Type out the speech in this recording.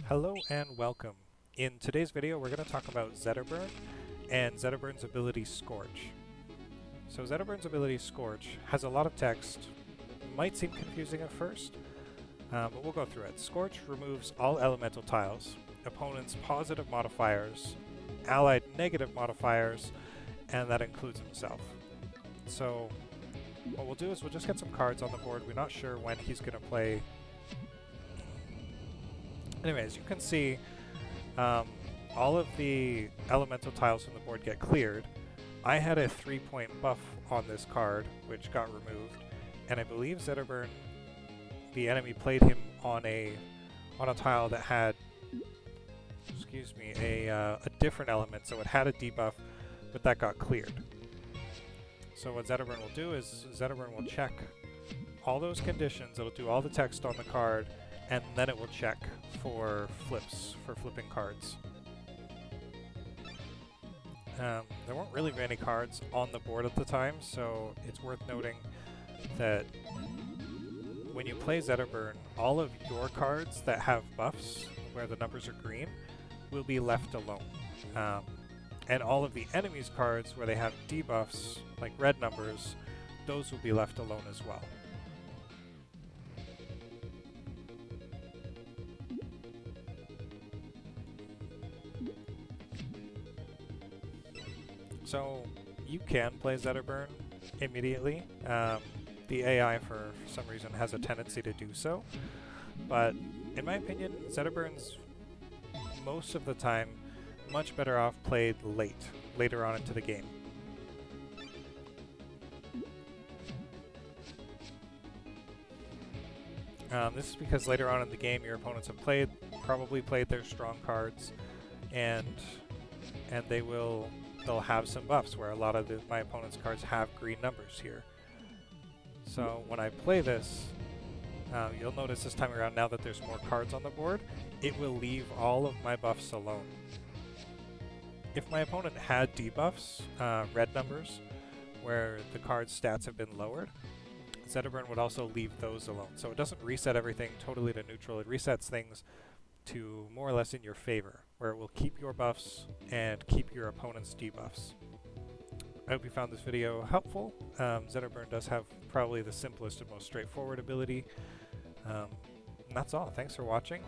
Hello and welcome. In today's video we're going to talk about Zetterburn and Zetterburn's ability Scorch. So Zetterburn's ability Scorch has a lot of text, might seem confusing at first, but we'll go through it. Scorch removes all elemental tiles, opponents' positive modifiers, allied negative modifiers, and that includes himself. So what we'll do is we'll just get some cards on the board. We're not sure when he's going to play. Anyways, you can see all of the elemental tiles from the board get cleared. I had a 3-point buff on this card, which got removed, and I believe Zetterburn, the enemy, played him on a tile that had, a different element, so it had a debuff, but that got cleared. So what Zetterburn will do is Zetterburn will check all those conditions. It'll do all the text on the card, and then it will check for flipping cards. There weren't really many cards on the board at the time, so it's worth noting that when you play Zetterburn, all of your cards that have buffs, where the numbers are green, will be left alone. And all of the enemy's cards, where they have debuffs, like red numbers, those will be left alone as well. So you can play Zetterburn immediately. The AI, for some reason, has a tendency to do so. But in my opinion, Zetterburn's most of the time much better off played later on into the game. This is because later on in the game your opponents have probably played their strong cards, and they'll have some buffs where a lot of my opponent's cards have green numbers here. So when I play this, you'll notice this time around, now that there's more cards on the board, it will leave all of my buffs alone. If my opponent had debuffs, red numbers, where the card's stats have been lowered, Zetterburn would also leave those alone. So it doesn't reset everything totally to neutral, it resets things to more or less in your favor, where it will keep your buffs and keep your opponent's debuffs. I hope you found this video helpful. Zetterburn does have probably the simplest and most straightforward ability. And that's all. Thanks for watching.